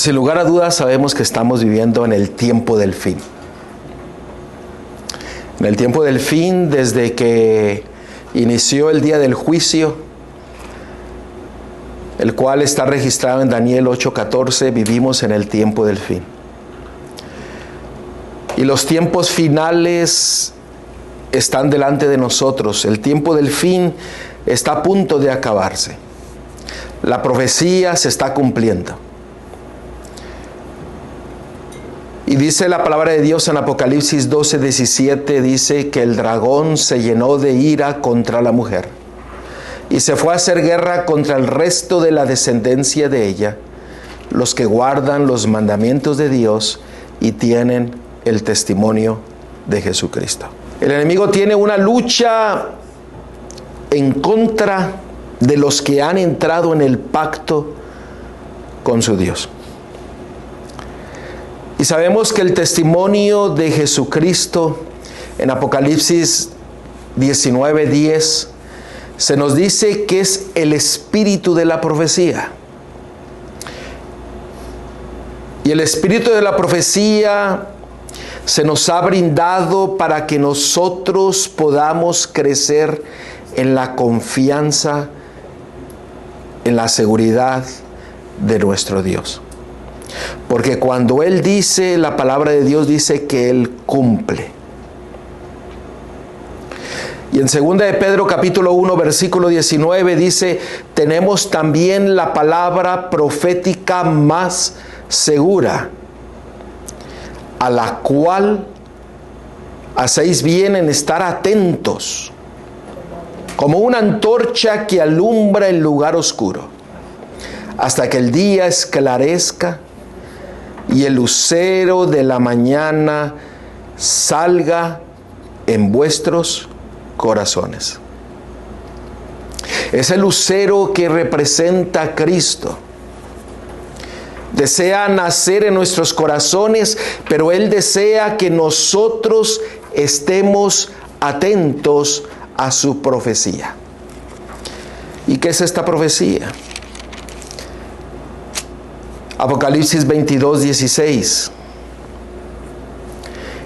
Sin lugar a dudas sabemos que estamos viviendo en el tiempo del fin. En el tiempo del fin, desde que inició el día del juicio, el cual está registrado en Daniel 8:14, vivimos en el tiempo del fin. Y los tiempos finales están delante de nosotros. El tiempo del fin está a punto de acabarse. La profecía se está cumpliendo. Y dice la palabra de Dios en Apocalipsis 12:17, dice que el dragón se llenó de ira contra la mujer y se fue a hacer guerra contra el resto de la descendencia de ella, los que guardan los mandamientos de Dios y tienen el testimonio de Jesucristo. El enemigo tiene una lucha en contra de los que han entrado en el pacto con su Dios. Y sabemos que el testimonio de Jesucristo en Apocalipsis 19:10 se nos dice que es el espíritu de la profecía. Y el espíritu de la profecía se nos ha brindado para que nosotros podamos crecer en la confianza, en la seguridad de nuestro Dios. Porque cuando Él dice, la palabra de Dios dice que Él cumple. Y en 2 de Pedro capítulo 1 versículo 19 dice, tenemos también la palabra profética más segura, a la cual hacéis bien en estar atentos, como una antorcha que alumbra el lugar oscuro, hasta que el día esclarezca y el lucero de la mañana salga en vuestros corazones. Es el lucero que representa a Cristo. Desea nacer en nuestros corazones, pero Él desea que nosotros estemos atentos a su profecía. ¿Y qué es esta profecía? Apocalipsis 22:16.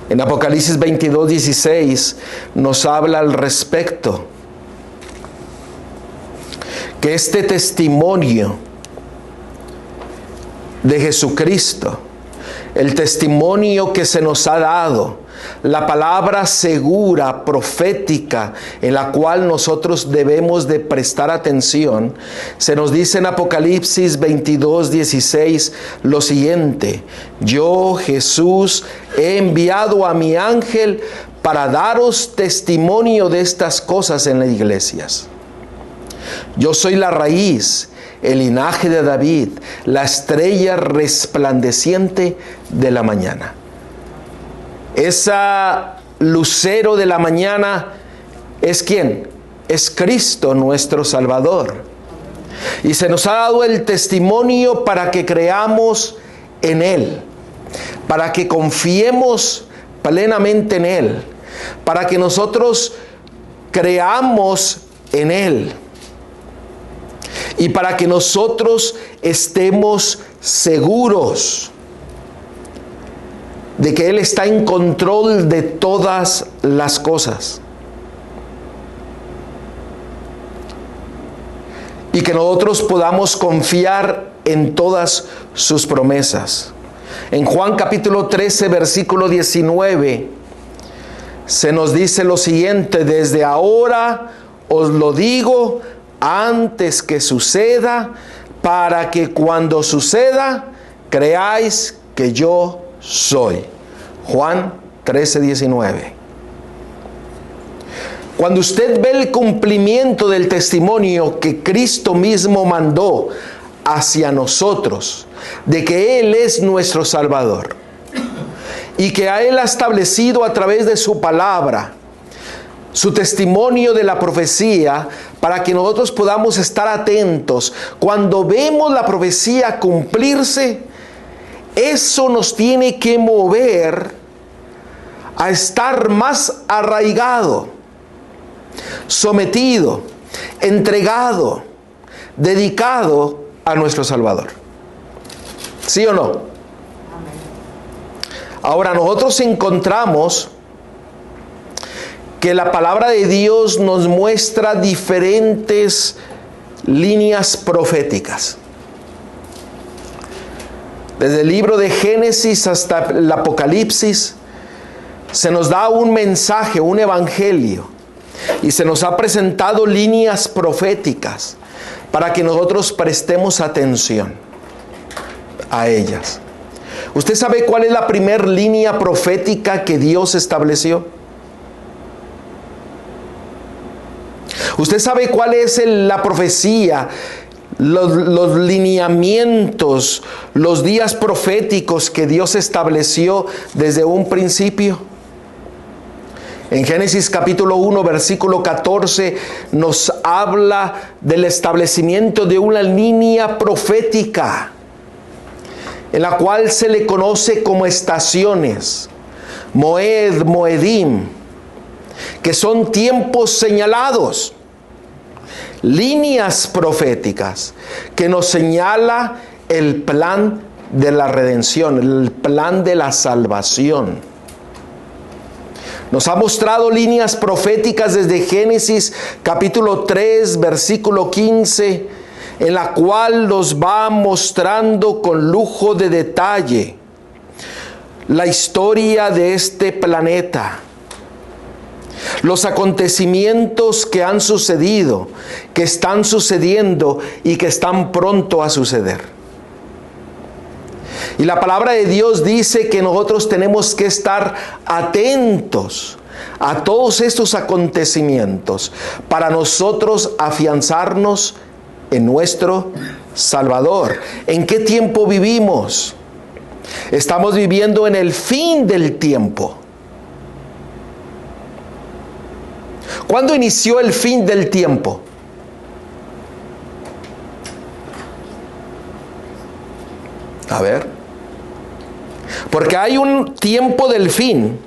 En Apocalipsis 22:16 nos habla al respecto que este testimonio de Jesucristo, el testimonio que se nos ha dado, la palabra segura, profética, en la cual nosotros debemos de prestar atención, se nos dice en Apocalipsis 22:16 lo siguiente: yo, Jesús, he enviado a mi ángel para daros testimonio de estas cosas en las iglesias. Yo soy la raíz, el linaje de David, la estrella resplandeciente de la mañana. Esa lucero de la mañana es ¿quién? Es Cristo nuestro Salvador. Y se nos ha dado el testimonio para que creamos en Él, para que confiemos plenamente en Él, para que nosotros creamos en Él y para que nosotros estemos seguros de que Él está en control de todas las cosas. Y que nosotros podamos confiar en todas sus promesas. En Juan capítulo 13, versículo 19, se nos dice lo siguiente: desde ahora os lo digo antes que suceda, para que cuando suceda, creáis que yo soy. Juan 13:19. Cuando usted ve el cumplimiento del testimonio que Cristo mismo mandó hacia nosotros, de que Él es nuestro Salvador y que a Él ha establecido a través de su palabra, su testimonio de la profecía, para que nosotros podamos estar atentos. Cuando vemos la profecía cumplirse, eso nos tiene que mover a estar más arraigado, sometido, entregado, dedicado a nuestro Salvador. ¿Sí o no? Ahora nosotros encontramos que la palabra de Dios nos muestra diferentes líneas proféticas. Desde el libro de Génesis hasta el Apocalipsis se nos da un mensaje, un evangelio, y se nos ha presentado líneas proféticas para que nosotros prestemos atención a ellas. ¿Usted sabe cuál es la primera línea profética que Dios estableció? ¿Usted sabe cuál es la profecía, los lineamientos, los días proféticos que Dios estableció desde un principio? En Génesis capítulo 1, versículo 14, nos habla del establecimiento de una línea profética, en la cual se le conoce como estaciones, Moed, Moedim, que son tiempos señalados, líneas proféticas, que nos señala el plan de la redención, el plan de la salvación. Nos ha mostrado líneas proféticas desde Génesis capítulo 3, versículo 15, en la cual nos va mostrando con lujo de detalle la historia de este planeta, los acontecimientos que han sucedido, que están sucediendo y que están pronto a suceder. Y la palabra de Dios dice que nosotros tenemos que estar atentos a todos estos acontecimientos para nosotros afianzarnos en nuestro Salvador. ¿En qué tiempo vivimos? Estamos viviendo en el fin del tiempo. ¿Cuándo inició el fin del tiempo? A ver. Porque hay un tiempo del fin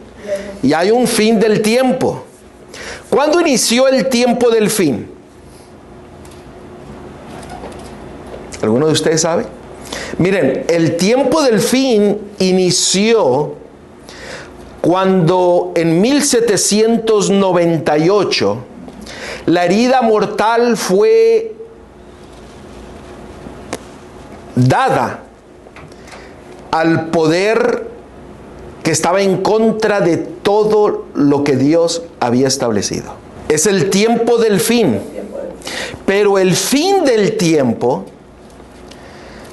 y hay un fin del tiempo. ¿Cuándo inició el tiempo del fin? ¿Alguno de ustedes sabe? Miren, el tiempo del fin inició cuando en 1798 la herida mortal fue dada al poder que estaba en contra de todo lo que Dios había establecido. Es el tiempo del fin. Pero el fin del tiempo,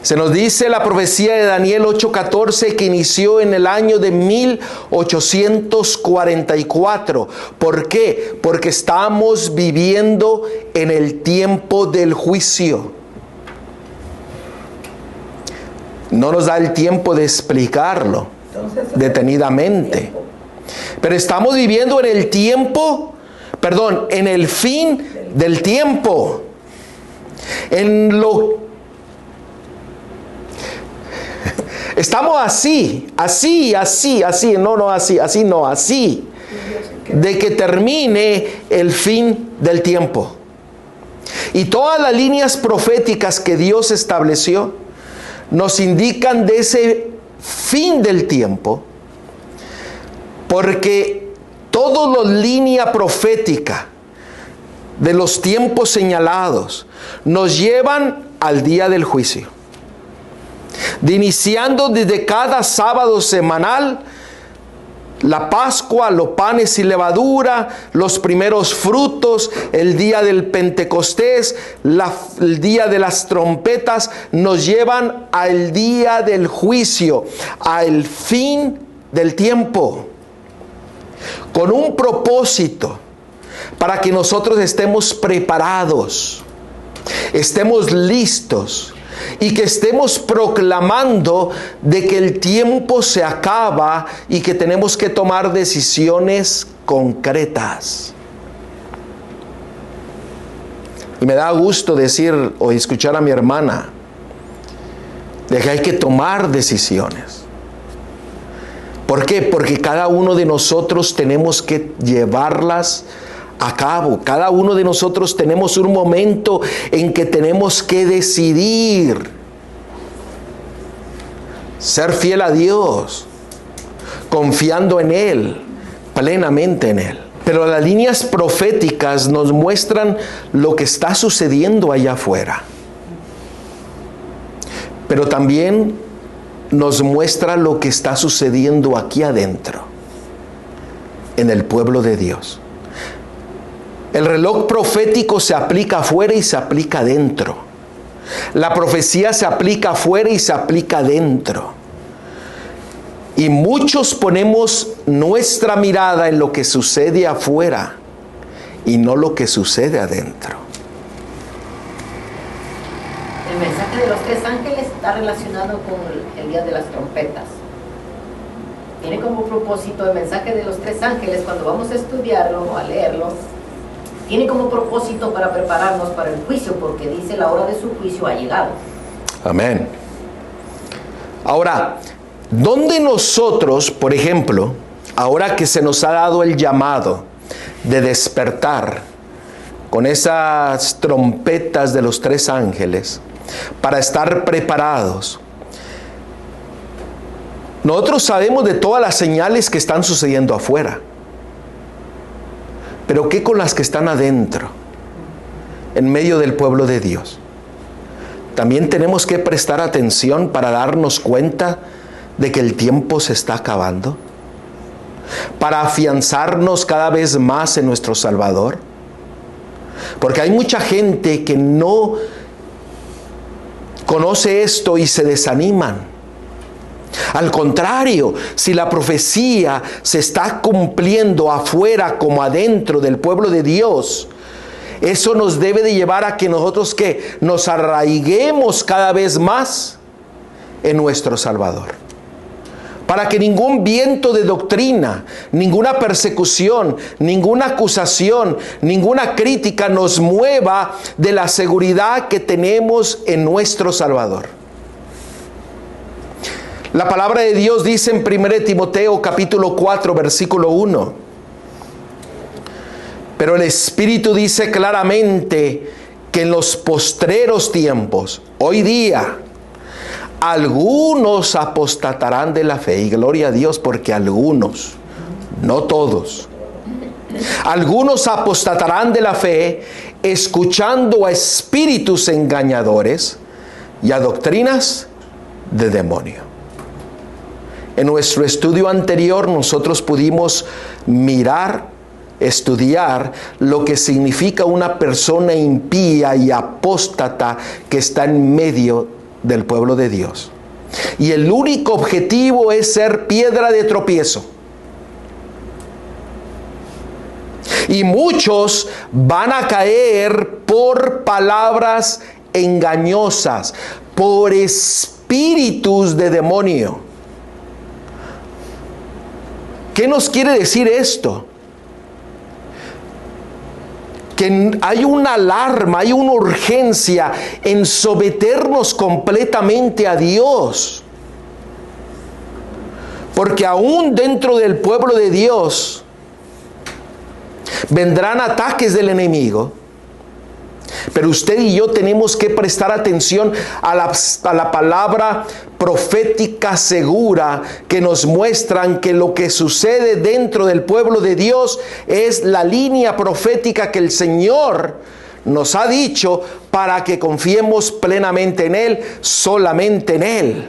se nos dice la profecía de Daniel 8:14, que inició en el año de 1844. ¿Por qué? Porque estamos viviendo en el tiempo del juicio. No nos da el tiempo de explicarlo detenidamente. Pero estamos viviendo en el tiempo, en el fin del tiempo. Estamos así, de que termine el fin del tiempo. Y todas las líneas proféticas que Dios estableció nos indican de ese fin del tiempo, porque toda la línea profética de los tiempos señalados nos llevan al día del juicio. Iniciando desde cada sábado semanal, la Pascua, los panes y levadura, los primeros frutos, el día del Pentecostés, el día de las trompetas, nos llevan al día del juicio, al fin del tiempo, con un propósito, para que nosotros estemos preparados, estemos listos, y que estemos proclamando de que el tiempo se acaba y que tenemos que tomar decisiones concretas. Y me da gusto decir o escuchar a mi hermana de que hay que tomar decisiones. ¿Por qué? Porque cada uno de nosotros tenemos que llevarlas a cabo. Cada uno de nosotros tenemos un momento en que tenemos que decidir. ser fiel a Dios, confiando en Él, plenamente en Él. Pero las líneas proféticas nos muestran lo que está sucediendo allá afuera. Pero también nos muestra lo que está sucediendo aquí adentro, en el pueblo de Dios. El reloj profético se aplica afuera y se aplica adentro. La profecía se aplica afuera y se aplica adentro. Y muchos ponemos nuestra mirada en lo que sucede afuera y no lo que sucede adentro. El mensaje de los 3 ángeles está relacionado con el día de las trompetas. Tiene como propósito el mensaje de los 3 ángeles, cuando vamos a estudiarlo o a leerlo, tiene como propósito para prepararnos para el juicio, porque dice la hora de su juicio ha llegado. Amén. Ahora, ¿dónde nosotros, por ejemplo, ahora que se nos ha dado el llamado de despertar con esas trompetas de los 3 ángeles para estar preparados? Nosotros sabemos de todas las señales que están sucediendo afuera. Pero ¿qué con las que están adentro, en medio del pueblo de Dios? También tenemos que prestar atención para darnos cuenta de que el tiempo se está acabando, para afianzarnos cada vez más en nuestro Salvador. Porque hay mucha gente que no conoce esto y se desaniman. Al contrario, si la profecía se está cumpliendo afuera como adentro del pueblo de Dios, eso nos debe de llevar a que nosotros que nos arraiguemos cada vez más en nuestro Salvador. Para que ningún viento de doctrina, ninguna persecución, ninguna acusación, ninguna crítica nos mueva de la seguridad que tenemos en nuestro Salvador. La palabra de Dios dice en 1 Timoteo capítulo 4 versículo 1. Pero el Espíritu dice claramente que en los postreros tiempos, hoy día, algunos apostatarán de la fe. Y gloria a Dios, porque algunos, no todos, algunos apostatarán de la fe, escuchando a espíritus engañadores y a doctrinas de demonio. En nuestro estudio anterior nosotros pudimos mirar, estudiar lo que significa una persona impía y apóstata que está en medio del pueblo de Dios. Y el único objetivo es ser piedra de tropiezo. Y muchos van a caer por palabras engañosas, por espíritus de demonio. ¿Qué nos quiere decir esto? Que hay una alarma, hay una urgencia en someternos completamente a Dios. Porque aún dentro del pueblo de Dios vendrán ataques del enemigo. Pero usted y yo tenemos que prestar atención a la palabra profética segura que nos muestran que lo que sucede dentro del pueblo de Dios es la línea profética que el Señor nos ha dicho para que confiemos plenamente en Él, solamente en Él.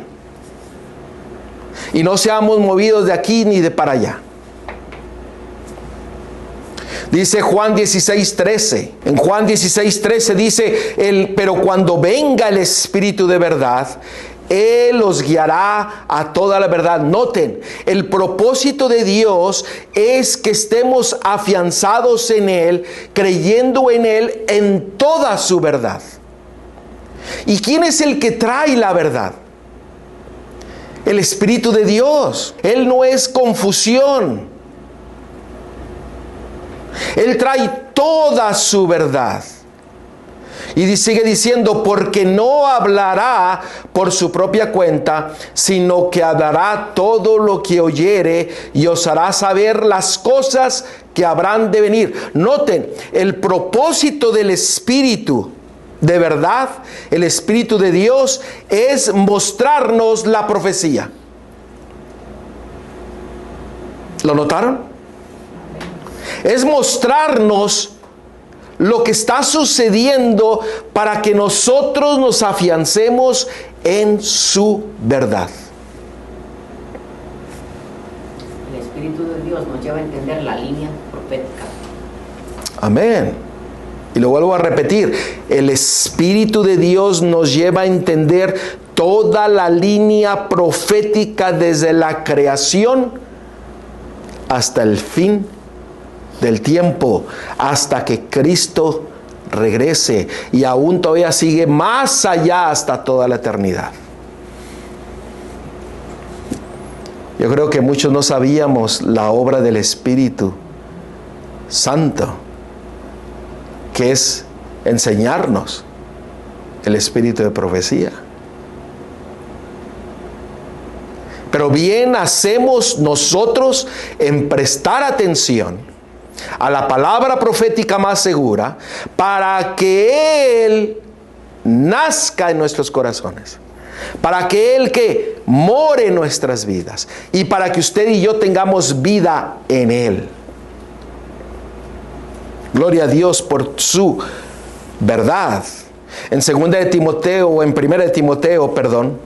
Y no seamos movidos de aquí ni de para allá. Dice Juan 16:13. En Juan 16:13 dice, pero cuando venga el Espíritu de verdad, Él os guiará a toda la verdad. Noten, el propósito de Dios es que estemos afianzados en Él, creyendo en Él en toda su verdad. ¿Y quién es el que trae la verdad? El Espíritu de Dios. Él no es confusión. Él trae toda su verdad. Y sigue diciendo, porque no hablará por su propia cuenta, sino que hablará todo lo que oyere y os hará saber las cosas que habrán de venir. Noten, el propósito del Espíritu de verdad, el Espíritu de Dios, es mostrarnos la profecía. ¿Lo notaron? Es mostrarnos lo que está sucediendo para que nosotros nos afiancemos en su verdad. El Espíritu de Dios nos lleva a entender la línea profética. Amén. Y lo vuelvo a repetir, el Espíritu de Dios nos lleva a entender toda la línea profética desde la creación hasta el fin del tiempo, hasta que Cristo regrese, y aún todavía sigue más allá hasta toda la eternidad. Yo creo que muchos no sabíamos la obra del Espíritu Santo, que es enseñarnos el espíritu de profecía. Pero bien hacemos nosotros en prestar atención a la palabra profética más segura, para que Él nazca en nuestros corazones, para que Él que more en nuestras vidas, y para que usted y yo tengamos vida en Él. Gloria a Dios por su verdad. En 2 de Timoteo, o en 1 de Timoteo, perdón,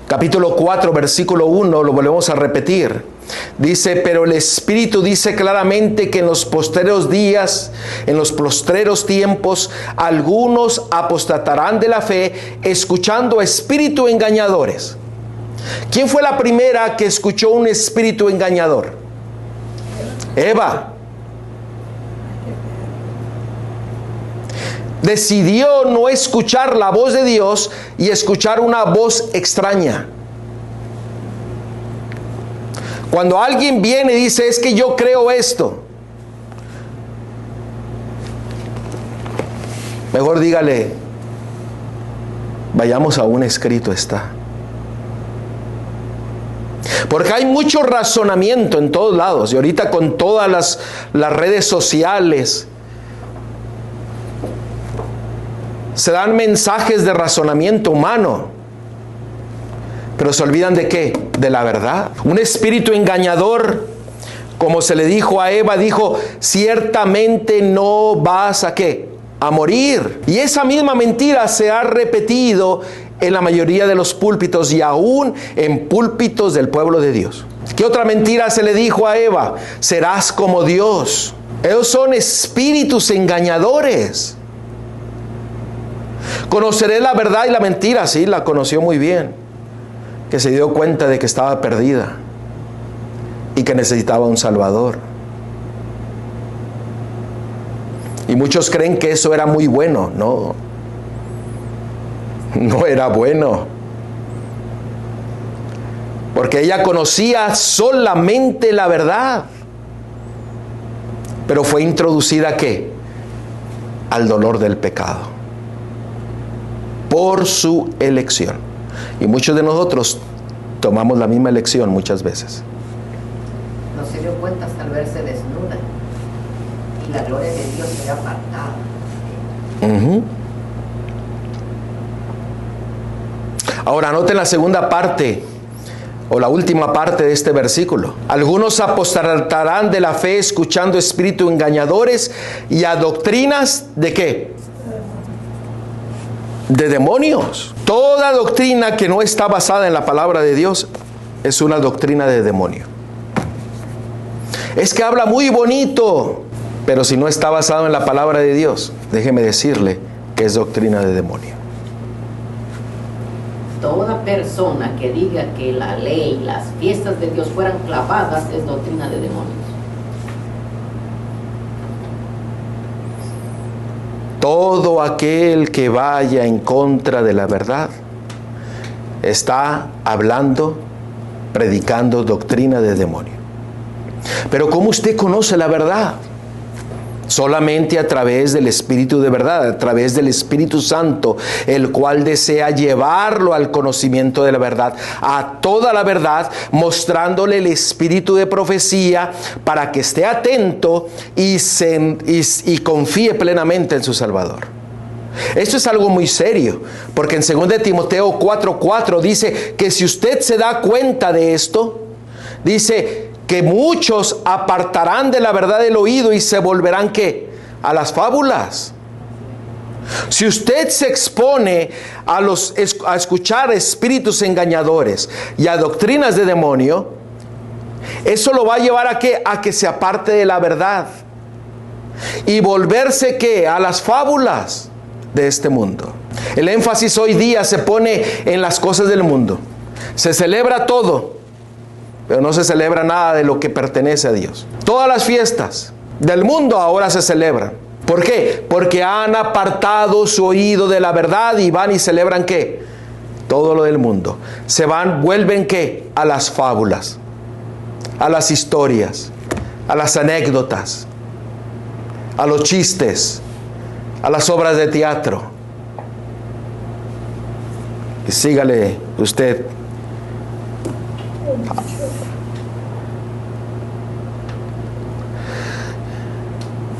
capítulo 4, versículo 1, lo volvemos a repetir. Dice: pero el Espíritu dice claramente que en los postreros días, en los postreros tiempos, algunos apostatarán de la fe, escuchando a espíritus engañadores. ¿Quién fue la primera que escuchó un espíritu engañador? Eva. Decidió no escuchar la voz de Dios y escuchar una voz extraña. Cuando alguien viene y dice: es que yo creo esto, mejor dígale: vayamos a un escrito está. Porque hay mucho razonamiento en todos lados, y ahorita con todas las redes sociales se dan mensajes de razonamiento humano, pero se olvidan ¿de qué? De la verdad. Un espíritu engañador, como se le dijo a Eva, dijo: ciertamente no vas a ¿qué? A morir. Y esa misma mentira se ha repetido en la mayoría de los púlpitos, y aún en púlpitos del pueblo de Dios. ¿Qué otra mentira se le dijo a Eva? Serás como Dios. Ellos son espíritus engañadores. Conoceré la verdad y la mentira. Sí, la conoció muy bien, que se dio cuenta de que estaba perdida y que necesitaba un Salvador. Y muchos creen que eso era muy bueno. No, no era bueno, porque ella conocía solamente la verdad, pero fue introducida ¿a qué? Al dolor del pecado, por su elección. Y muchos de nosotros tomamos la misma elección muchas veces. No se dio cuenta hasta al verse desnuda, y la gloria de Dios era apartada. Ahora noten la segunda parte, o la última parte de este versículo. Algunos apostatarán de la fe, escuchando espíritus engañadores y a doctrinas ¿de qué? De demonios. Toda doctrina que no está basada en la palabra de Dios es una doctrina de demonio. Es que habla muy bonito, pero si no está basado en la palabra de Dios, déjeme decirle que es doctrina de demonio. Toda persona que diga que la ley, las fiestas de Dios fueran clavadas, es doctrina de demonios. Todo aquel que vaya en contra de la verdad está hablando, predicando doctrina de demonio. Pero ¿cómo usted conoce la verdad? Solamente a través del Espíritu de verdad, a través del Espíritu Santo, el cual desea llevarlo al conocimiento de la verdad, a toda la verdad, mostrándole el espíritu de profecía para que esté atento y confíe plenamente en su Salvador. Esto es algo muy serio, porque en 2 de Timoteo 4:4 dice que si usted se da cuenta de esto, dice que muchos apartarán de la verdad del oído y se volverán ¿qué? A las fábulas. Si usted se expone a escuchar espíritus engañadores y a doctrinas de demonio, eso lo va a llevar ¿a qué? A que se aparte de la verdad y volverse ¿qué? A las fábulas de este mundo. El énfasis hoy día se pone en las cosas del mundo. Se celebra todo, pero no se celebra nada de lo que pertenece a Dios. Todas las fiestas del mundo ahora se celebran. ¿Por qué? Porque han apartado su oído de la verdad y van y celebran ¿qué? Todo lo del mundo. Vuelven ¿qué? A las fábulas, a las historias, a las anécdotas, a los chistes, a las obras de teatro. Y sígale usted.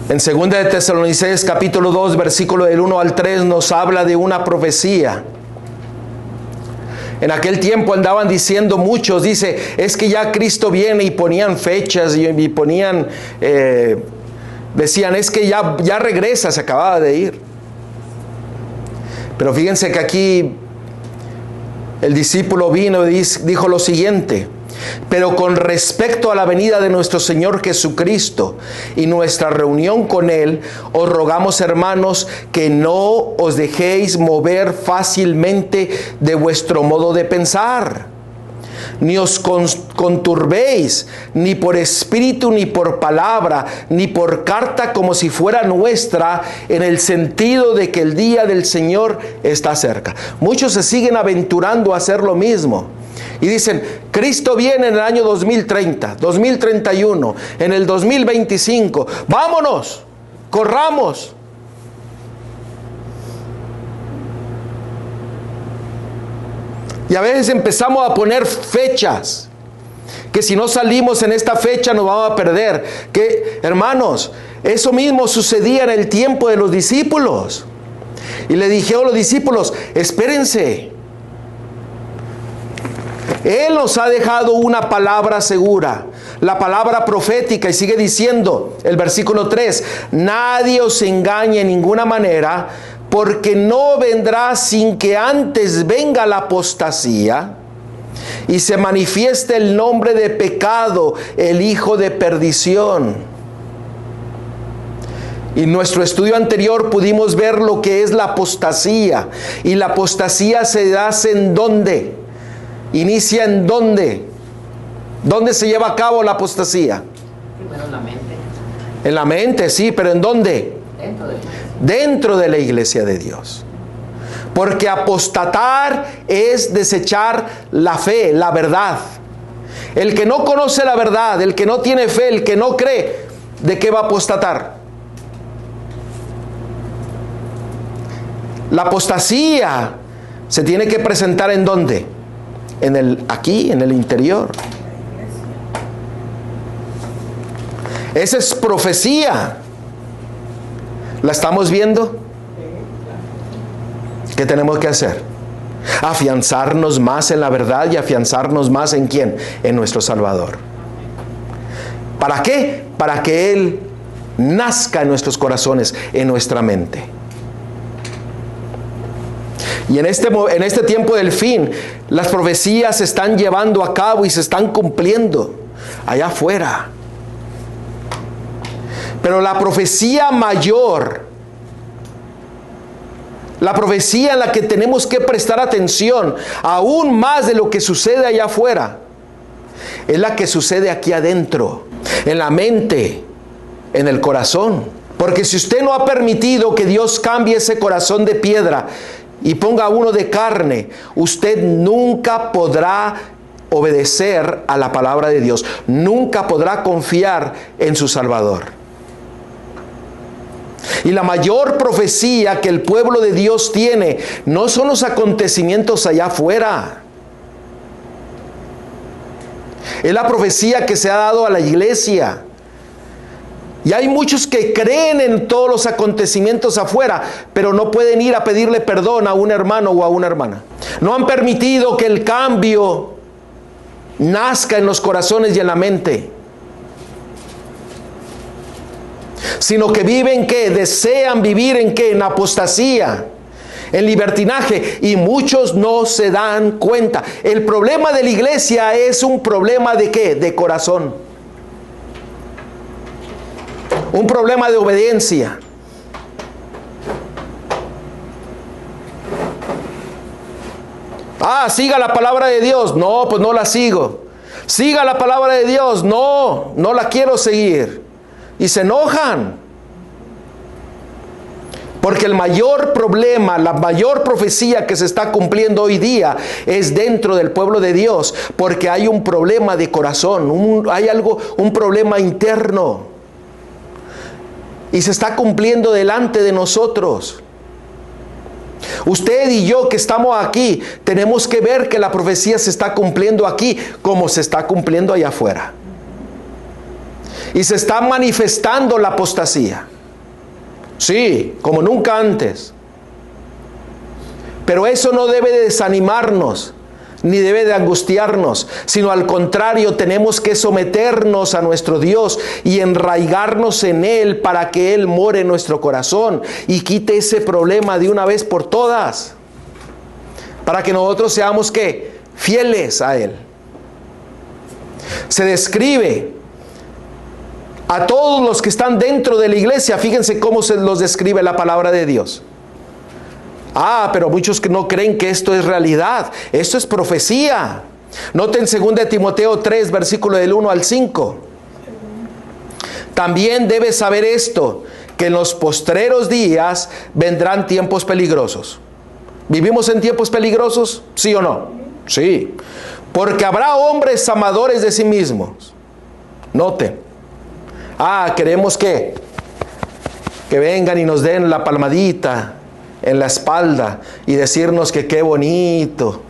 En 2 de Tesalonicenses capítulo 2 versículo del 1 al 3 nos habla de una profecía. En aquel tiempo andaban diciendo muchos, dice, es que ya Cristo viene, y ponían fechas y ponían, decían, es que ya regresa, se acababa de ir. Pero fíjense que aquí el discípulo vino y dijo lo siguiente: pero con respecto a la venida de nuestro Señor Jesucristo y nuestra reunión con Él, os rogamos, hermanos, que no os dejéis mover fácilmente de vuestro modo de pensar, ni os conturbéis, ni por espíritu, ni por palabra, ni por carta como si fuera nuestra, en el sentido de que el día del Señor está cerca. Muchos se siguen aventurando a hacer lo mismo. Y dicen, Cristo viene en el año 2030, 2031, en el 2025. ¡Vámonos! ¡Corramos! Y a veces empezamos a poner fechas, que si no salimos en esta fecha nos vamos a perder. Que, hermanos, eso mismo sucedía en el tiempo de los discípulos. Y le dijeron a los discípulos, espérense. Él nos ha dejado una palabra segura, la palabra profética, y sigue diciendo el versículo 3, nadie os engañe en ninguna manera, porque no vendrá sin que antes venga la apostasía y se manifieste el nombre de pecado, el hijo de perdición. Y en nuestro estudio anterior pudimos ver lo que es la apostasía, y la apostasía se hace ¿en dónde? ¿Inicia en dónde? ¿Dónde se lleva a cabo la apostasía? Primero en la mente. En la mente, sí, pero ¿en dónde? Dentro de la iglesia. Dentro de la iglesia de Dios. Porque apostatar es desechar la fe, la verdad. El que no conoce la verdad, el que no tiene fe, el que no cree, ¿de qué va a apostatar? La apostasía se tiene que presentar ¿en dónde? Aquí, en el interior. Esa es profecía. ¿La estamos viendo? ¿Qué tenemos que hacer? Afianzarnos más en la verdad y afianzarnos más ¿en quién? En nuestro Salvador. ¿Para qué? Para que Él nazca en nuestros corazones, en nuestra mente. Y en este tiempo del fin, las profecías se están llevando a cabo y se están cumpliendo allá afuera. Pero la profecía mayor, la profecía en la que tenemos que prestar atención, aún más de lo que sucede allá afuera, es la que sucede aquí adentro, en la mente, en el corazón. Porque si usted no ha permitido que Dios cambie ese corazón de piedra y ponga uno de carne, usted nunca podrá obedecer a la palabra de Dios. Nunca podrá confiar en su Salvador. Y la mayor profecía que el pueblo de Dios tiene no son los acontecimientos allá afuera. Es la profecía que se ha dado a la iglesia. Y hay muchos que creen en todos los acontecimientos afuera, pero no pueden ir a pedirle perdón a un hermano o a una hermana. No han permitido que el cambio nazca en los corazones y en la mente, sino que viven, ¿qué? Desean vivir en ¿qué? En apostasía, en libertinaje, y muchos no se dan cuenta. El problema de la iglesia es un problema de ¿qué? De corazón. Un problema de obediencia. Siga la palabra de Dios. No, pues no la sigo. Siga la palabra de Dios. No, no la quiero seguir. Y se enojan. Porque el mayor problema, la mayor profecía que se está cumpliendo hoy día es dentro del pueblo de Dios. Porque hay un problema de corazón. Un problema interno. Y se está cumpliendo delante de nosotros. Usted y yo que estamos aquí, tenemos que ver que la profecía se está cumpliendo aquí como se está cumpliendo allá afuera. Y se está manifestando la apostasía. Sí, como nunca antes. Pero eso no debe de desanimarnos, ni debe de angustiarnos, sino al contrario, tenemos que someternos a nuestro Dios y enraigarnos en Él para que Él more en nuestro corazón y quite ese problema de una vez por todas, para que nosotros seamos ¿qué? Fieles a Él. Se describe a todos los que están dentro de la iglesia, fíjense cómo se los describe la palabra de Dios. Pero muchos que no creen que esto es realidad. Esto es profecía. Noten 2 Timoteo 3, versículo del 1 al 5. También debes saber esto, que en los postreros días vendrán tiempos peligrosos. ¿Vivimos en tiempos peligrosos? ¿Sí o no? Sí. Porque habrá hombres amadores de sí mismos. Noten. Queremos que vengan y nos den la palmadita en la espalda y decirnos que qué bonito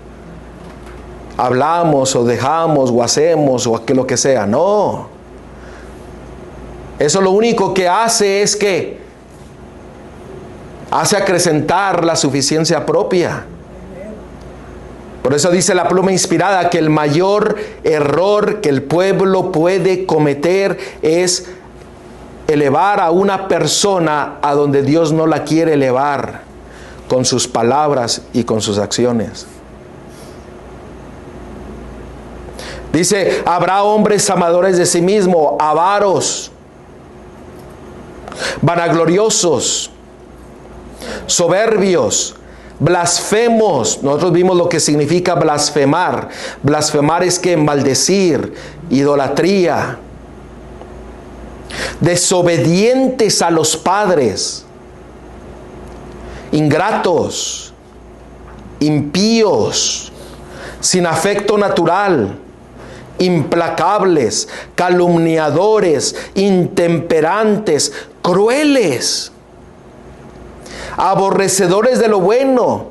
hablamos o dejamos o hacemos o que lo que sea. No, eso lo único que hace es que hace acrecentar la suficiencia propia. Por eso dice la pluma inspirada que el mayor error que el pueblo puede cometer es elevar a una persona a donde Dios no la quiere elevar, con sus palabras y con sus acciones. Dice, habrá hombres amadores de sí mismos, avaros, vanagloriosos, soberbios, blasfemos. Nosotros vimos lo que significa blasfemar. Blasfemar es que maldecir, idolatría. Desobedientes a los padres, ingratos, impíos, sin afecto natural, implacables, calumniadores, intemperantes, crueles, aborrecedores de lo bueno,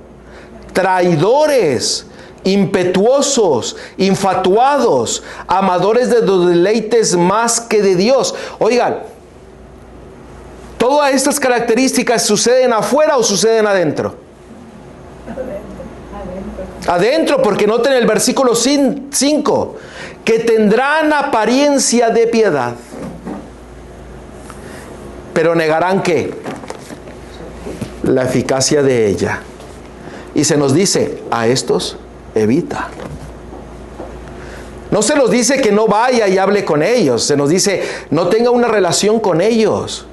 traidores, impetuosos, infatuados, amadores de los deleites más que de Dios. Oigan, ¿todas estas características suceden afuera o suceden adentro? Adentro, porque noten el versículo 5, que tendrán apariencia de piedad, pero negarán ¿qué? La eficacia de ella. Y se nos dice, a estos evita. No se nos dice que no vaya y hable con ellos, se nos dice, no tenga una relación con ellos.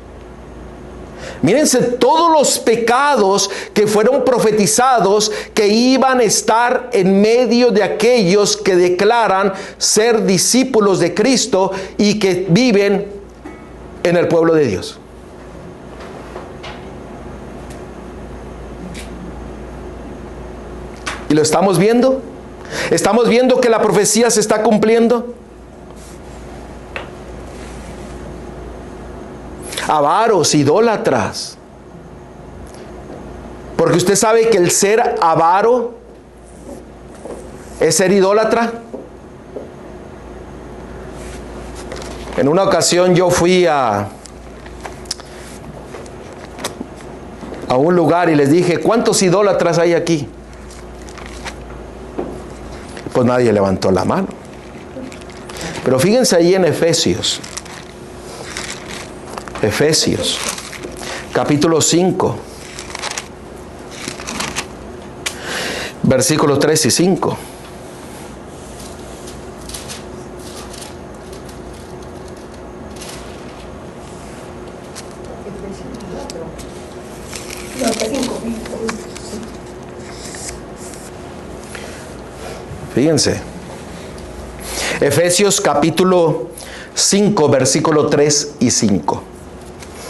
Mírense todos los pecados que fueron profetizados que iban a estar en medio de aquellos que declaran ser discípulos de Cristo y que viven en el pueblo de Dios. ¿Y lo estamos viendo? ¿Estamos viendo que la profecía se está cumpliendo? Avaros, idólatras. Porque usted sabe que el ser avaro es ser idólatra. En una ocasión yo fui a a un lugar y les dije, ¿cuántos idólatras hay aquí? Pues nadie levantó la mano. Pero fíjense ahí en Efesios, capítulo 5, versículos 3 y 5. Fíjense, Efesios capítulo 5, versículo 3 y 5.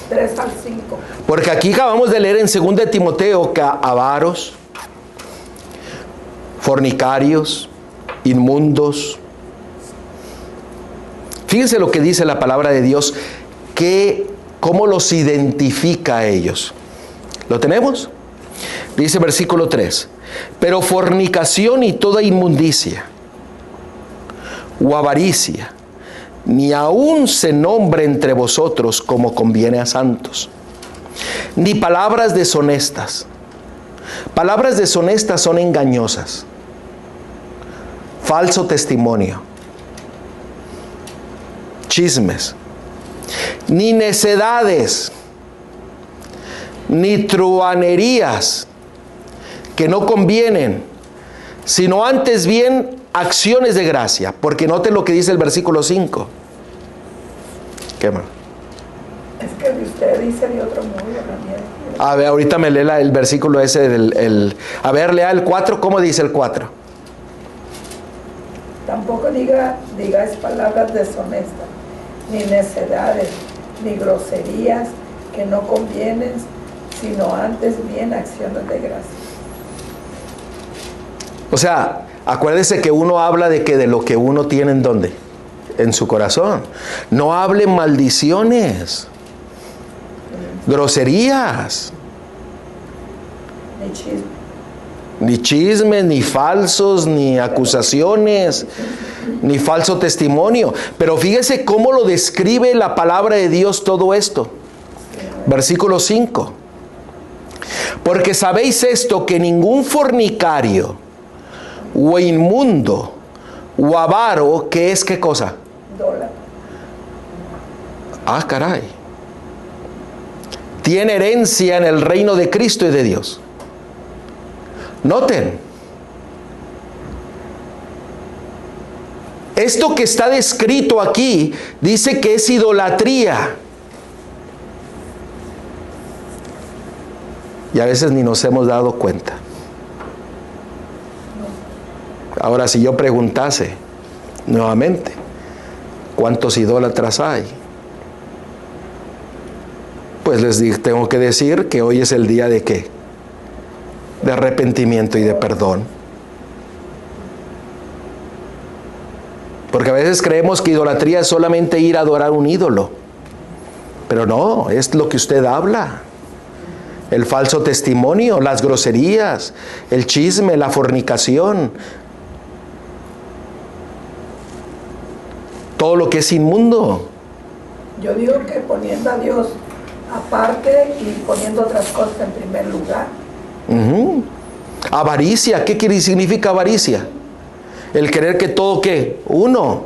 3 al 5. Porque aquí acabamos de leer en 2 de Timoteo que avaros, fornicarios, inmundos. Fíjense lo que dice la palabra de Dios, cómo los identifica a ellos. ¿Lo tenemos? Dice versículo 3. Pero fornicación y toda inmundicia o avaricia, ni aun se nombre entre vosotros como conviene a santos, ni palabras deshonestas. Palabras deshonestas son engañosas, falso testimonio, chismes, ni necedades, ni truhanerías que no convienen, sino antes bien acciones de gracia. Porque noten lo que dice el versículo 5. ¿Qué más? Es que usted dice de otro modo también. A ver, ahorita me lee el versículo ese a ver, lea el 4, ¿cómo dice el 4? Tampoco digáis palabras deshonestas, ni necedades, ni groserías que no convienen, sino antes bien acciones de gracia. O sea, acuérdese que uno habla de lo que uno tiene en dónde, en su corazón. No hable maldiciones, groserías, ni chismes, ni falsos, ni acusaciones, ni falso testimonio. Pero fíjese cómo lo describe la palabra de Dios todo esto. Versículo 5. Porque sabéis esto, que ningún fornicario o inmundo o avaro, que es ¿qué cosa? Dólar. Ah, caray. Tiene herencia en el reino de Cristo y de Dios. Noten, esto que está descrito aquí dice que es idolatría. Y a veces ni nos hemos dado cuenta. Ahora, si yo preguntase nuevamente, ¿cuántos idólatras hay? Pues tengo que decir que hoy es el día de ¿qué? De arrepentimiento y de perdón. Porque a veces creemos que idolatría es solamente ir a adorar un ídolo. Pero no, es lo que usted habla. El falso testimonio, las groserías, el chisme, la fornicación. Todo lo que es inmundo. Yo digo que poniendo a Dios aparte y poniendo otras cosas en primer lugar. Avaricia, ¿qué significa avaricia? El querer que todo, ¿qué? Uno.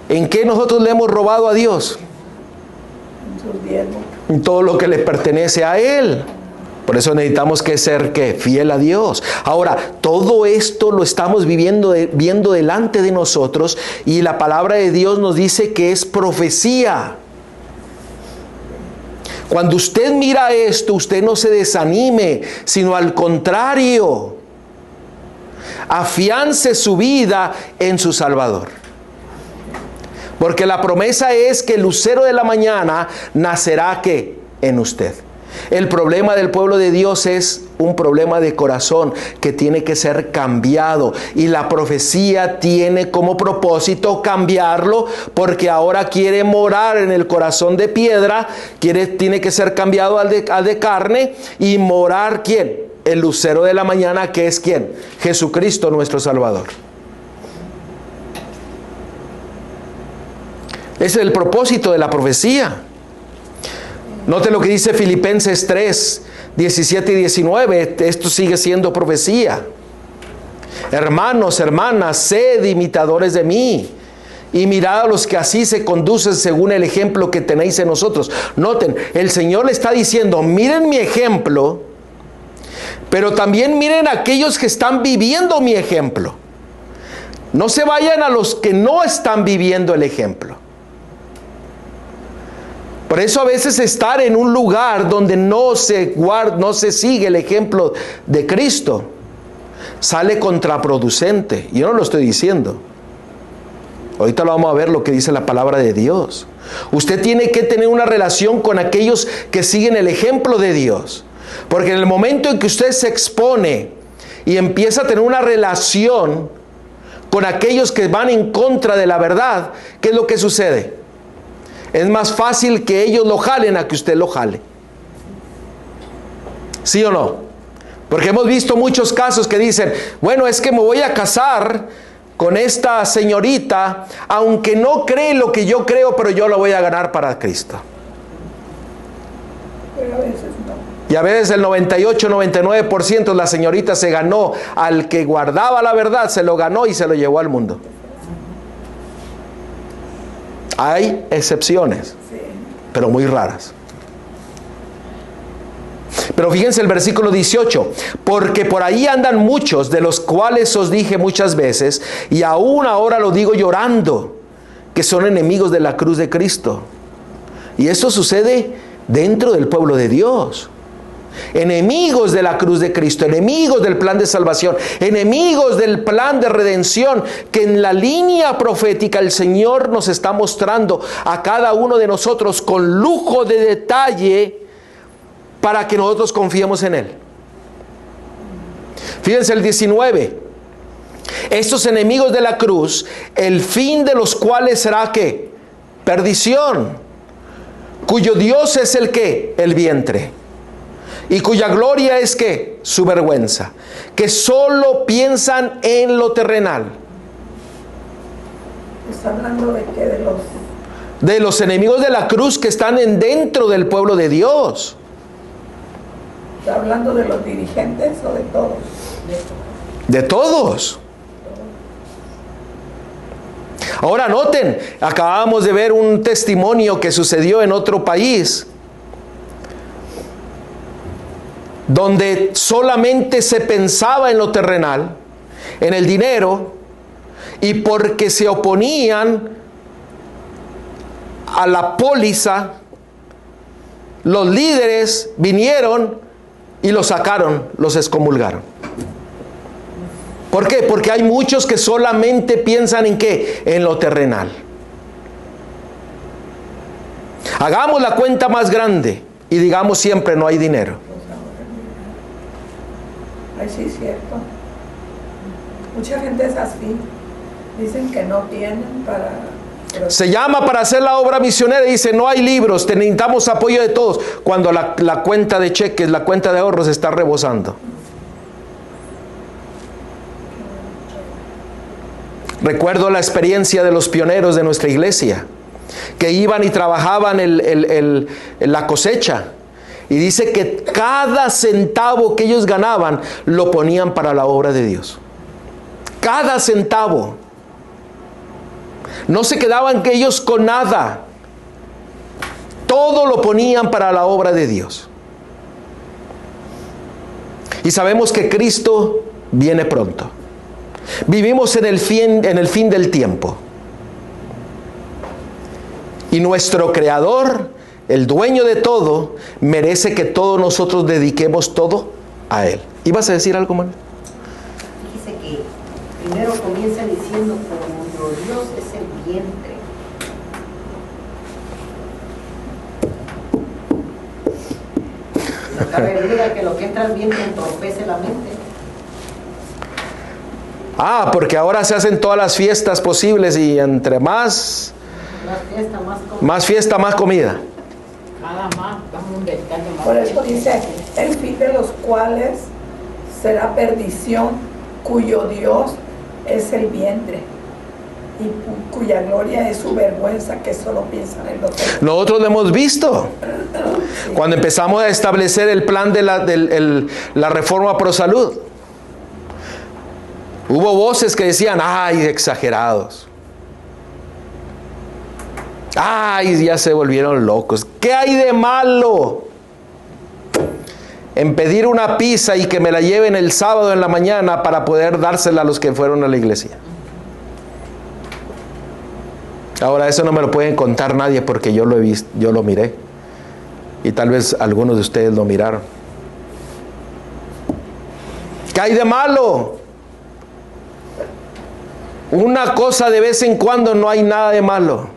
¿En qué nosotros le hemos robado a Dios? En sus diezmos. En todo lo que le pertenece a Él. Por eso necesitamos que ser ¿qué? Fiel a Dios. Ahora, todo esto lo estamos viendo delante de nosotros, y la palabra de Dios nos dice que es profecía. Cuando usted mira esto, usted no se desanime, sino al contrario, afiance su vida en su Salvador. Porque la promesa es que el lucero de la mañana nacerá ¿qué? En usted. El problema del pueblo de Dios es un problema de corazón que tiene que ser cambiado, y la profecía tiene como propósito cambiarlo, porque ahora quiere morar en el corazón de piedra, tiene que ser cambiado al de carne, y morar ¿quién? El lucero de la mañana, que es ¿quién? Jesucristo nuestro Salvador. Ese es el propósito de la profecía. Note lo que dice Filipenses 3, 17 y 19, esto sigue siendo profecía. Hermanos, hermanas, sed imitadores de mí, y mirad a los que así se conducen según el ejemplo que tenéis en nosotros. Noten, el Señor le está diciendo, miren mi ejemplo, pero también miren a aquellos que están viviendo mi ejemplo. No se vayan a los que no están viviendo el ejemplo. Por eso a veces estar en un lugar donde no se sigue el ejemplo de Cristo, sale contraproducente. Yo no lo estoy diciendo. Ahorita lo vamos a ver lo que dice la palabra de Dios. Usted tiene que tener una relación con aquellos que siguen el ejemplo de Dios. Porque en el momento en que usted se expone y empieza a tener una relación con aquellos que van en contra de la verdad, ¿qué es lo que sucede? Es más fácil que ellos lo jalen a que usted lo jale. ¿Sí o no? Porque hemos visto muchos casos que dicen, bueno, es que me voy a casar con esta señorita, aunque no cree lo que yo creo, pero yo lo voy a ganar para Cristo. Pero a veces no. Y a veces el 98-99% la señorita se ganó al que guardaba la verdad, se lo ganó y se lo llevó al mundo. Hay excepciones, Sí. pero muy raras. Pero fíjense el versículo 18, porque por ahí andan muchos, de los cuales os dije muchas veces, y aún ahora lo digo llorando, que son enemigos de la cruz de Cristo. Y eso sucede dentro del pueblo de Dios. Enemigos de la cruz de Cristo, enemigos del plan de salvación, enemigos del plan de redención, que en la línea profética el Señor nos está mostrando a cada uno de nosotros con lujo de detalle para que nosotros confiemos en Él. Fíjense el 19. Estos enemigos de la cruz, el fin de los cuales será ¿qué? Perdición, cuyo Dios es el ¿qué? El vientre. Y cuya gloria es ¿qué? Su vergüenza. Que solo piensan en lo terrenal. ¿Está hablando de qué? De los enemigos de la cruz que están dentro del pueblo de Dios. ¿Está hablando de los dirigentes o de todos? De todos. Ahora noten, acabamos de ver un testimonio que sucedió en otro país, donde solamente se pensaba en lo terrenal, en el dinero, y porque se oponían a la póliza, los líderes vinieron y los sacaron, los excomulgaron. ¿Por qué? Porque hay muchos que solamente piensan en ¿qué? En lo terrenal. Hagamos la cuenta más grande y digamos siempre no hay dinero. Ay, sí, es cierto. Mucha gente es así. Dicen que no tienen para... Se llama para hacer la obra misionera y dice no hay libros, necesitamos apoyo de todos, cuando la cuenta de cheques, la cuenta de ahorros está rebosando. Recuerdo la experiencia de los pioneros de nuestra iglesia, que iban y trabajaban la cosecha. Y dice que cada centavo que ellos ganaban lo ponían para la obra de Dios. Cada centavo. No se quedaban ellos con nada. Todo lo ponían para la obra de Dios. Y sabemos que Cristo viene pronto. Vivimos en el fin del tiempo. Y nuestro Creador, el dueño de todo, merece que todos nosotros dediquemos todo a Él. ¿Ibas a decir algo, Manuel? Dice que primero comienza diciendo como Dios es el vientre. No cabe duda que lo que entra al vientre entorpece la mente. Ah, porque ahora se hacen todas las fiestas posibles y entre más fiesta, más comida. Nada más, dame un detalle más. Por eso dice, el fin de los cuales será perdición, cuyo Dios es el vientre. y cuya gloria es su vergüenza, que solo piensan en los demás. Nosotros lo hemos visto. Cuando empezamos a establecer el plan de la reforma pro salud, hubo voces que decían, ay, exagerados. Ay, ya se volvieron locos. ¿Qué hay de malo en pedir una pizza y que me la lleven el sábado en la mañana para poder dársela a los que fueron a la iglesia? Ahora, eso no me lo pueden contar nadie porque yo lo he visto, yo lo miré. Y tal vez algunos de ustedes lo miraron. ¿Qué hay de malo? Una cosa de vez en cuando, no hay nada de malo.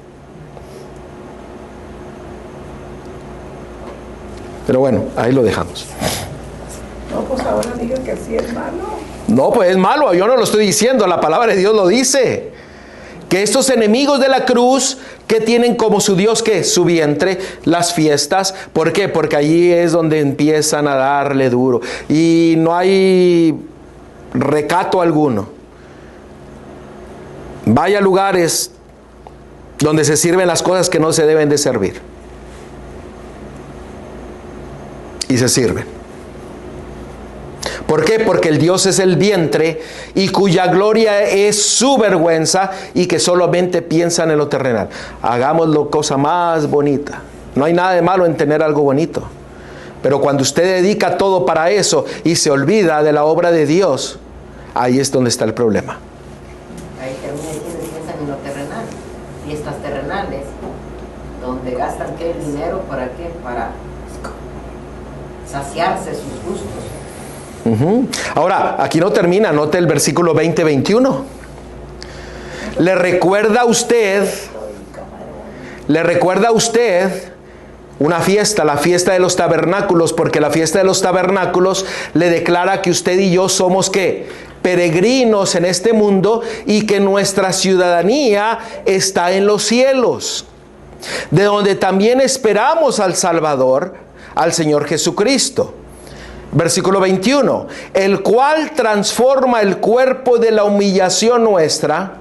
Pero bueno, ahí lo dejamos. No, pues ahora digan que sí es malo. No, pues es malo, yo no lo estoy diciendo, la palabra de Dios lo dice. Que estos enemigos de la cruz, que tienen como su Dios, ¿qué? Su vientre, las fiestas. ¿Por qué? Porque allí es donde empiezan a darle duro. Y no hay recato alguno. Vaya a lugares donde se sirven las cosas que no se deben de servir. Y se sirven. ¿Por qué? Porque el Dios es el vientre y cuya gloria es su vergüenza y que solamente piensan en lo terrenal. Hagámoslo cosa más bonita. No hay nada de malo en tener algo bonito. Pero cuando usted dedica todo para eso y se olvida de la obra de Dios, ahí es donde está el problema. Ahí termina quienes piensan en lo terrenal. Fiestas terrenales, donde gastan qué dinero, ¿para qué? Para saciarse sus gustos. Ahora, aquí no termina, note el versículo 20-21. ¿Le recuerda a usted una fiesta, la fiesta de los tabernáculos? Porque la fiesta de los tabernáculos le declara que usted y yo somos, ¿qué? Peregrinos en este mundo y que nuestra ciudadanía está en los cielos, de donde también esperamos al Salvador, al Señor Jesucristo. Versículo 21, el cual transforma el cuerpo de la humillación nuestra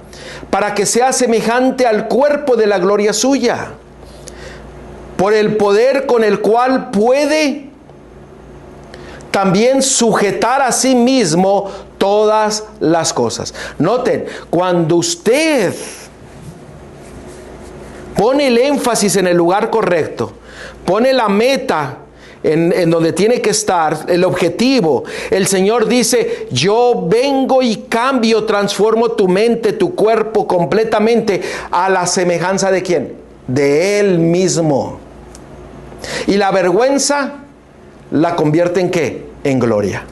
para que sea semejante al cuerpo de la gloria suya, por el poder con el cual puede también sujetar a sí mismo todas las cosas. Noten, cuando usted pone el énfasis en el lugar correcto, pone la meta en donde tiene que estar, el objetivo, el Señor dice, yo vengo y cambio, transformo tu mente, tu cuerpo completamente a la semejanza de ¿quién? De Él mismo. Y la vergüenza la convierte en ¿qué? En gloria.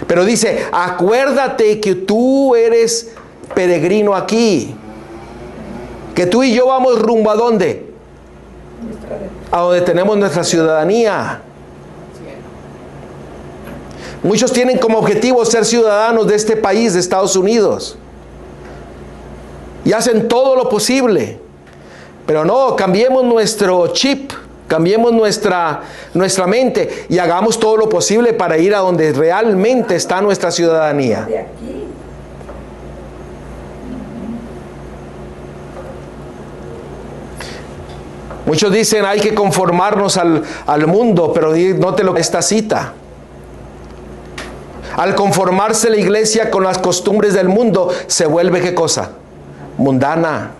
Pero dice, acuérdate que tú eres peregrino aquí, que tú y yo vamos rumbo ¿a dónde? A donde tenemos nuestra ciudadanía. Muchos tienen como objetivo ser ciudadanos de este país, de Estados Unidos, y hacen todo lo posible. Pero no, cambiemos nuestro chip, cambiemos nuestra mente y hagamos todo lo posible para ir a donde realmente está nuestra ciudadanía. De aquí. Muchos dicen hay que conformarnos al mundo, pero note lo que esta cita. Al conformarse la iglesia con las costumbres del mundo, se vuelve ¿qué cosa? Mundana.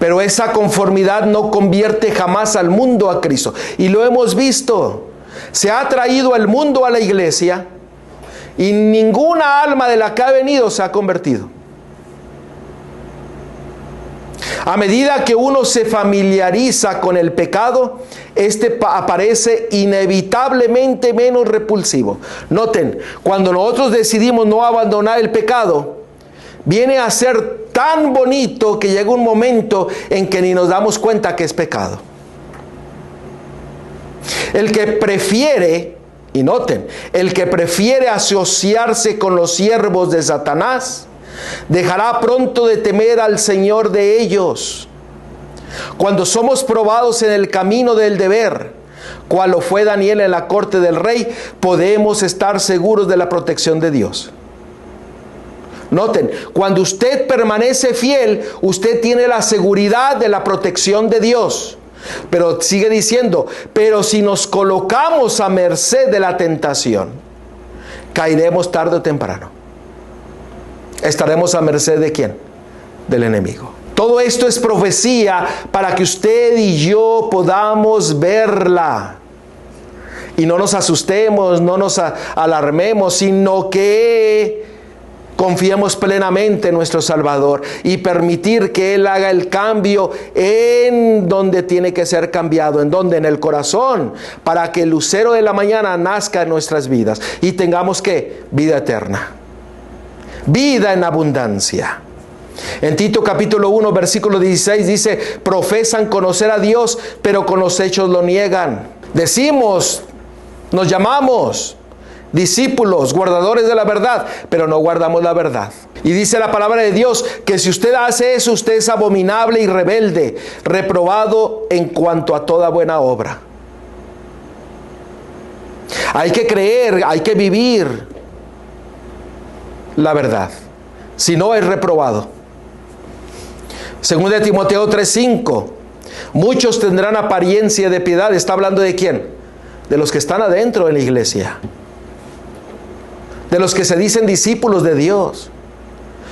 Pero esa conformidad no convierte jamás al mundo a Cristo. Y lo hemos visto. Se ha traído el mundo a la iglesia y ninguna alma de la que ha venido se ha convertido. A medida que uno se familiariza con el pecado, este aparece inevitablemente menos repulsivo. Noten, cuando nosotros decidimos no abandonar el pecado, viene a ser tan bonito que llega un momento en que ni nos damos cuenta que es pecado. El que prefiere, y noten, el que prefiere asociarse con los siervos de Satanás, dejará pronto de temer al Señor de ellos. Cuando somos probados en el camino del deber, cual lo fue Daniel en la corte del rey, podemos estar seguros de la protección de Dios. Noten, cuando usted permanece fiel, usted tiene la seguridad de la protección de Dios. Pero sigue diciendo, pero si nos colocamos a merced de la tentación, caeremos tarde o temprano. ¿Estaremos a merced de quién? Del enemigo. Todo esto es profecía para que usted y yo podamos verla. Y no nos asustemos, no nos alarmemos, sino que confiemos plenamente en nuestro Salvador y permitir que Él haga el cambio en donde tiene que ser cambiado. ¿En dónde? En el corazón, para que el lucero de la mañana nazca en nuestras vidas y tengamos ¿qué? Vida eterna. Vida en abundancia. En Tito capítulo 1 versículo 16 dice, profesan conocer a Dios, pero con los hechos lo niegan. Decimos, nos llamamos discípulos, guardadores de la verdad, pero no guardamos la verdad. Y dice la palabra de Dios que si usted hace eso, usted es abominable y rebelde, reprobado en cuanto a toda buena obra. Hay que creer, hay que vivir la verdad. Si no, es reprobado. Según de Timoteo 3:5, muchos tendrán apariencia de piedad. ¿Está hablando de quién? De los que están adentro de la iglesia. De los que se dicen discípulos de Dios,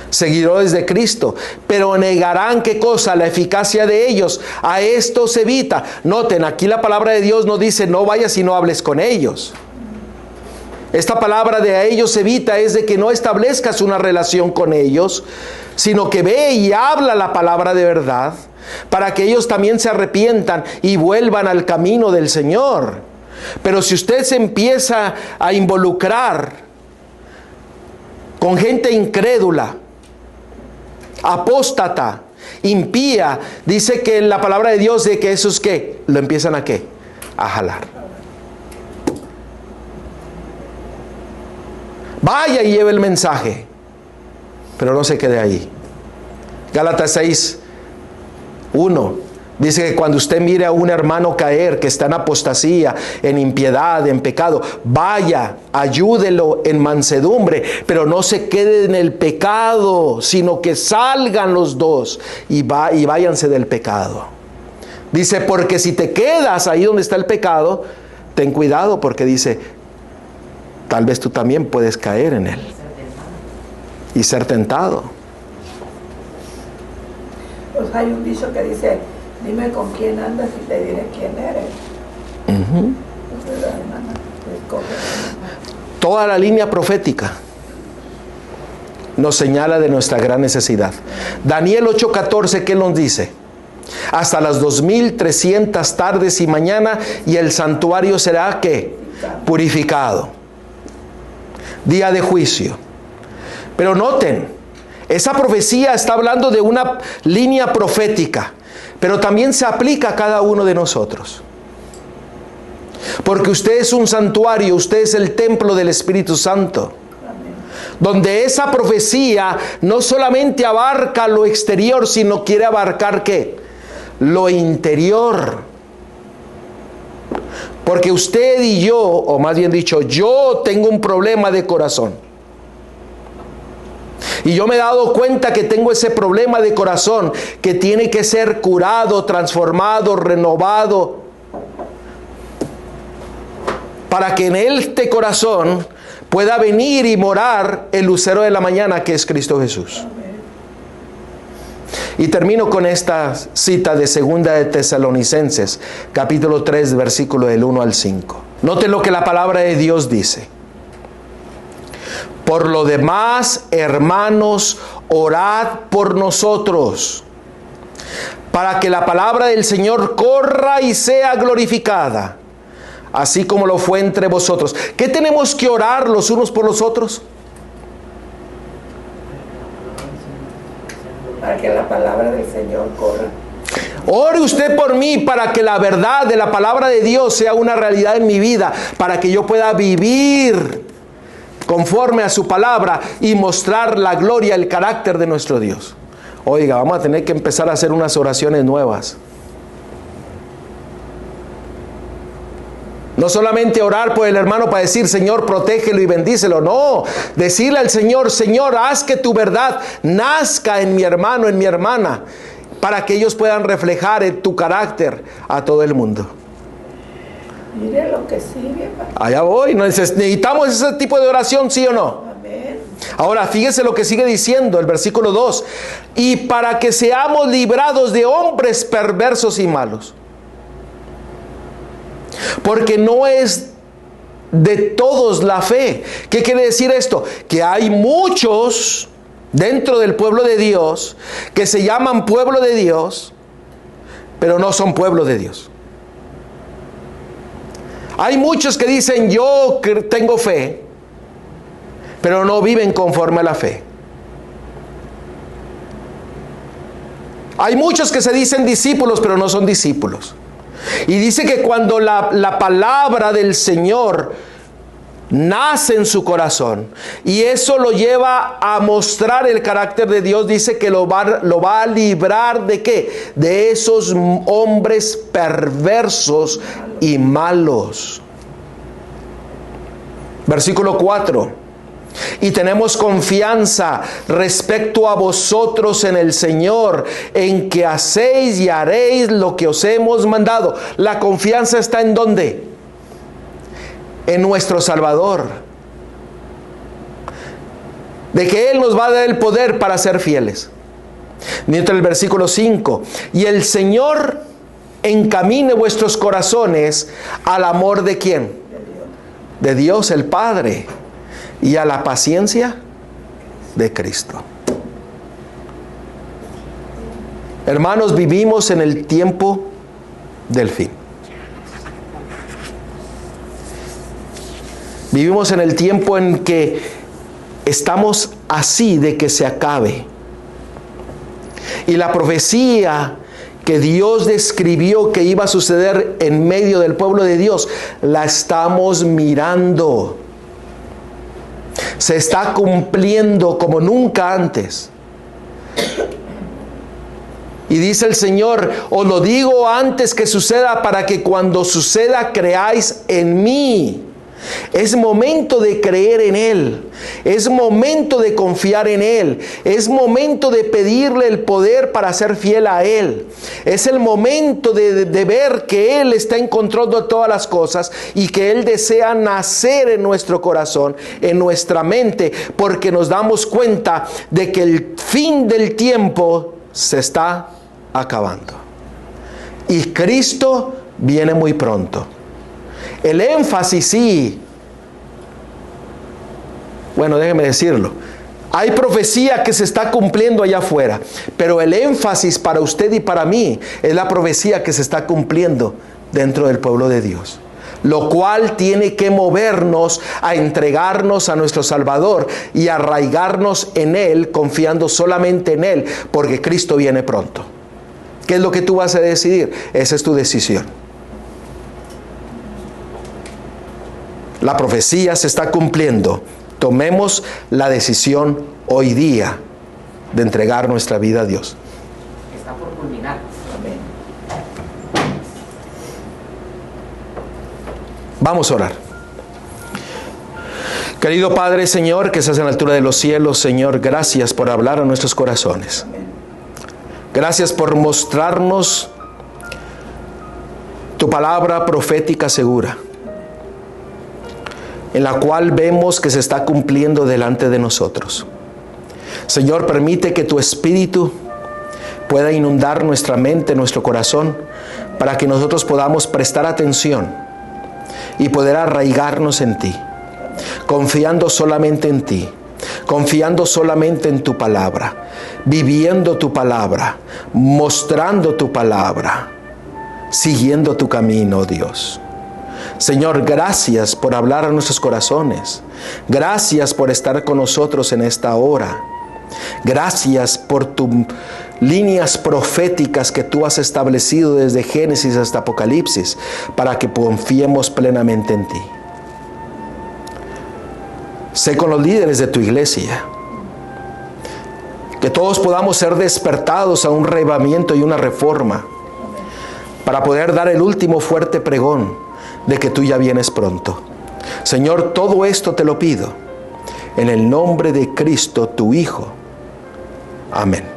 seguidores de Cristo, pero negarán ¿qué cosa? La eficacia de ellos. A esto se evita. Noten, aquí la palabra de Dios no dice no vayas y no hables con ellos. Esta palabra de a ellos evita es de que no establezcas una relación con ellos, sino que ve y habla la palabra de verdad, para que ellos también se arrepientan y vuelvan al camino del Señor. Pero si usted se empieza a involucrar con gente incrédula, apóstata, impía, dice que la palabra de Dios de que esos ¿qué? Lo empiezan a ¿qué? A jalar. Vaya y lleve el mensaje, pero no se quede ahí. Gálatas 6:1 dice que cuando usted mire a un hermano caer, que está en apostasía, en impiedad, en pecado, vaya, ayúdelo en mansedumbre, pero no se quede en el pecado, sino que salgan los dos y váyanse del pecado. Dice, porque si te quedas ahí donde está el pecado, ten cuidado, porque dice, tal vez tú también puedes caer en él y ser tentado. Pues hay un dicho que dice, dime con quién andas y te diré quién eres. Toda la línea profética nos señala de nuestra gran necesidad. Daniel 8:14, ¿qué nos dice? Hasta las 2300 tardes y mañana, y el santuario será ¿qué? Purificado. Día de juicio. Pero noten, esa profecía está hablando de una línea profética, pero también se aplica a cada uno de nosotros. Porque usted es un santuario, usted es el templo del Espíritu Santo. Donde esa profecía no solamente abarca lo exterior, sino quiere abarcar ¿qué? Lo interior. Porque usted y yo, o más bien dicho, yo tengo un problema de corazón. Y yo me he dado cuenta que tengo ese problema de corazón que tiene que ser curado, transformado, renovado, para que en este corazón pueda venir y morar el lucero de la mañana, que es Cristo Jesús. Y termino con esta cita de 2 de Tesalonicenses, capítulo 3, versículo del 1 al 5. Noten lo que la palabra de Dios dice. Por lo demás, hermanos, orad por nosotros, para que la palabra del Señor corra y sea glorificada, así como lo fue entre vosotros. ¿Qué tenemos que orar los unos por los otros? Para que la palabra del Señor corra. Ore usted por mí para que la verdad de la palabra de Dios sea una realidad en mi vida, para que yo pueda vivir conforme a su palabra y mostrar la gloria, el carácter de nuestro Dios. Oiga, vamos a tener que empezar a hacer unas oraciones nuevas. No solamente orar por el hermano para decir, Señor, protégelo y bendícelo. No, decirle al Señor, Señor, haz que tu verdad nazca en mi hermano, en mi hermana, para que ellos puedan reflejar tu carácter a todo el mundo. Mire lo que sigue. Allá voy. Necesitamos ese tipo de oración, ¿sí o no? Amén. Ahora, fíjese lo que sigue diciendo el versículo 2. Y para que seamos librados de hombres perversos y malos. Porque no es de todos la fe. ¿Qué quiere decir esto? Que hay muchos dentro del pueblo de Dios que se llaman pueblo de Dios, pero no son pueblo de Dios. Hay muchos que dicen, yo tengo fe, pero no viven conforme a la fe. Hay muchos que se dicen discípulos, pero no son discípulos. Y dice que cuando la palabra del Señor nace en su corazón y eso lo lleva a mostrar el carácter de Dios, dice que lo va a librar ¿de qué? De esos hombres perversos y malos. Versículo 4. Y tenemos confianza respecto a vosotros en el Señor, en que hacéis y haréis lo que os hemos mandado. La confianza está ¿en dónde? En nuestro Salvador. De que Él nos va a dar el poder para ser fieles. Mientras el versículo 5. Y el Señor encamine vuestros corazones al amor ¿de quién? De Dios el Padre. Y a la paciencia de Cristo. Hermanos, vivimos en el tiempo del fin. Vivimos en el tiempo en que estamos así de que se acabe. Y la profecía que Dios describió que iba a suceder en medio del pueblo de Dios, la estamos mirando. Se está cumpliendo como nunca antes. Y dice el Señor, os lo digo antes que suceda para que cuando suceda creáis en mí. Es momento de creer en Él. Es momento de confiar en Él. Es momento de pedirle el poder para ser fiel a Él. Es el momento de ver que Él está en control de todas las cosas y que Él desea nacer en nuestro corazón, en nuestra mente, porque nos damos cuenta de que el fin del tiempo se está acabando. Y Cristo viene muy pronto. El énfasis sí. Bueno, déjeme decirlo. Hay profecía que se está cumpliendo allá afuera. Pero el énfasis para usted y para mí es la profecía que se está cumpliendo dentro del pueblo de Dios. Lo cual tiene que movernos a entregarnos a nuestro Salvador y arraigarnos en Él, confiando solamente en Él, porque Cristo viene pronto. ¿Qué es lo que tú vas a decidir? Esa es tu decisión. La profecía se está cumpliendo. Tomemos la decisión hoy día de entregar nuestra vida a Dios. Está por culminar. Amén. Vamos a orar. Querido Padre, Señor, que estás en la altura de los cielos, Señor, gracias por hablar a nuestros corazones. Gracias por mostrarnos tu palabra profética segura, en la cual vemos que se está cumpliendo delante de nosotros. Señor, permite que tu Espíritu pueda inundar nuestra mente, nuestro corazón, para que nosotros podamos prestar atención y poder arraigarnos en ti, confiando solamente en ti, confiando solamente en tu palabra, viviendo tu palabra, mostrando tu palabra, siguiendo tu camino, Dios. Señor, gracias por hablar a nuestros corazones. Gracias por estar con nosotros en esta hora. Gracias por tus líneas proféticas que tú has establecido desde Génesis hasta Apocalipsis para que confiemos plenamente en ti. Sé con los líderes de tu iglesia. Que todos podamos ser despertados a un reavivamiento y una reforma para poder dar el último fuerte pregón de que tú ya vienes pronto. Señor, todo esto te lo pido en el nombre de Cristo, tu Hijo. Amén.